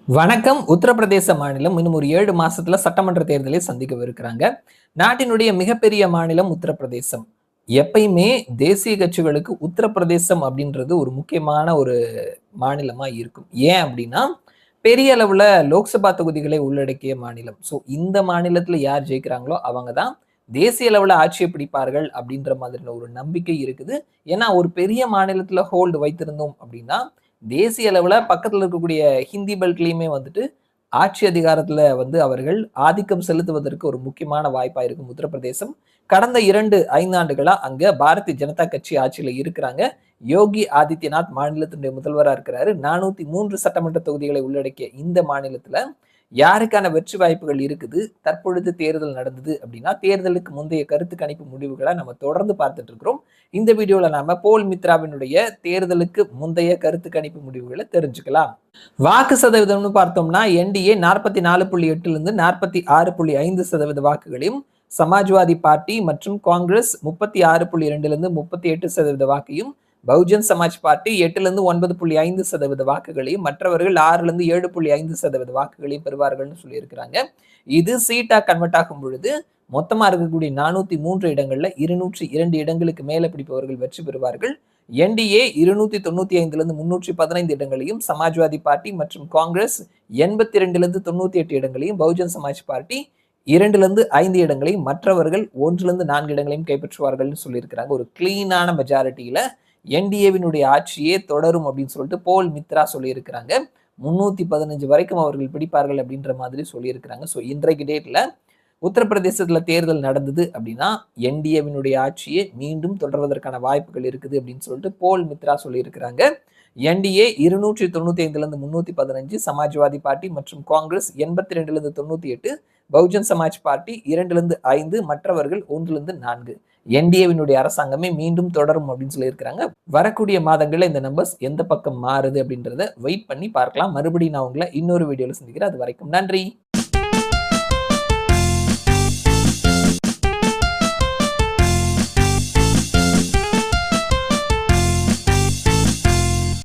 வணக்கம். உத்தரப்பிரதேச மாநிலம் இன்னும் ஒரு 7 மாசத்துல சட்டமன்ற தேர்தலை சந்திக்கவிருக்கிறாங்க. நாட்டினுடைய மிகப்பெரிய மாநிலம் உத்தரப்பிரதேசம். எப்பயுமே தேசிய கட்சிகளுக்கு உத்தரப்பிரதேசம் அப்படின்றது ஒரு முக்கியமான ஒரு மாநிலமா இருக்கும். ஏன் அப்படின்னா, பெரிய அளவுல லோக்சபா தொகுதிகளை உள்ளடக்கிய மாநிலம். இந்த மாநிலத்துல யார் ஜெயிக்கிறாங்களோ அவங்க தான் தேசிய அளவுல ஆட்சியை பிடிப்பார்கள் அப்படின்ற மாதிரியான ஒரு நம்பிக்கை இருக்குது. ஏன்னா, ஒரு பெரிய மாநிலத்துல ஹோல்டு வைத்திருந்தோம் அப்படின்னா, தேசிய அளவுல பக்கத்துல இருக்கக்கூடிய ஹிந்தி பெல்ட்லயுமே வந்துட்டு ஆட்சி அதிகாரத்துல வந்து அவர்கள் ஆதிக்கம் செலுத்துவதற்கு ஒரு முக்கியமான வாய்ப்பா இருக்கும் உத்தரப்பிரதேசம். கடந்த 5 ஆண்டுகளா அங்க பாரதிய ஜனதா கட்சி ஆட்சியில இருக்கிறாங்க. யோகி ஆதித்யநாத் மாநிலத்தினுடைய முதல்வரா இருக்கிறாரு. 403 சட்டமன்ற தொகுதிகளை உள்ளடக்கிய இந்த மாநிலத்துல யாருக்கான வெற்றி வாய்ப்புகள் இருக்குது? தற்பொழுது தேர்தல் நடந்தது அப்படின்னா, தேர்தலுக்கு முந்தைய கருத்து கணிப்பு முடிவுகள நம்ம தொடர்ந்து பார்த்துட்டு இருக்கிறோம். இந்த வீடியோல நாம போல் மித்ராவினுடைய தேர்தலுக்கு முந்தைய கருத்து கணிப்பு முடிவுகள தெரிஞ்சுக்கலாம். வாக்கு சதவீதம்னு பார்த்தோம்னா, என்டிஏ 44.8லிருந்து 46.5% வாக்குகளையும், சமாஜ்வாதி பார்ட்டி மற்றும் காங்கிரஸ் 36.2லிருந்து 38% வாக்கையும், பகுஜன் சமாஜ் பார்ட்டி 8லிருந்து 9.5% வாக்குகளையும், மற்றவர்கள் 6லிருந்து 7.5% வாக்குகளையும் பெறுவார்கள்னு சொல்லியிருக்கிறாங்க. இது சீட்டா கன்வெர்ட் ஆகும் பொழுது மொத்தமா இருக்கக்கூடிய 403 இடங்கள்ல 202 இடங்களுக்கு மேல பிடிப்பவர்கள் வெற்றி பெறுவார்கள். என்டிஏ 295லிருந்து 315 இடங்களையும், சமாஜ்வாதி பார்ட்டி மற்றும் காங்கிரஸ் 82லிருந்து 98 இடங்களையும், பகுஜன் சமாஜ் பார்ட்டி 2லிருந்து 5 இடங்களையும், மற்றவர்கள் 1லிருந்து 4 இடங்களையும் கைப்பற்றுவார்கள்னு சொல்லியிருக்கிறாங்க. ஒரு கிளீனான மெஜாரிட்டியில என்டிஏவினுடைய ஆட்சியே தொடரும் அப்படின்னு சொல்லிட்டு போல் மித்ரா சொல்லியிருக்கிறாங்க. 315 வரைக்கும் அவர்கள் பிடிப்பார்கள் அப்படின்ற மாதிரி சொல்லியிருக்கிறாங்க. இன்றைக்கு டேட்ல உத்தரப்பிரதேசத்துல தேர்தல் நடந்தது அப்படின்னா, என்டிஏவினுடைய ஆட்சியே மீண்டும் தொடர்வதற்கான வாய்ப்புகள் இருக்குது அப்படின்னு சொல்லிட்டு போல் மித்ரா சொல்லியிருக்கிறாங்க. என்டிஏ 295லிருந்து 315, சமாஜ்வாதி பார்ட்டி மற்றும் காங்கிரஸ் 82லிருந்து 98, பகுஜன் சமாஜ் பார்ட்டி 2லிருந்து 5, மற்றவர்கள் 1லிருந்து 4. என்டிஏவினுடைய அரசாங்கமே மீண்டும் தொடரும் அப்படின்னு சொல்லியிருக்கிறாங்க. வரக்கூடிய மாதங்கள்ல இந்த நம்பர்ஸ் எந்த பக்கம் மாறுது அப்படின்றத வெயிட் பண்ணி பார்க்கலாம். மறுபடியும் நான் உங்களை இன்னொரு வீடியோல சந்திக்கிறேன். அது வரைக்கும் நன்றி.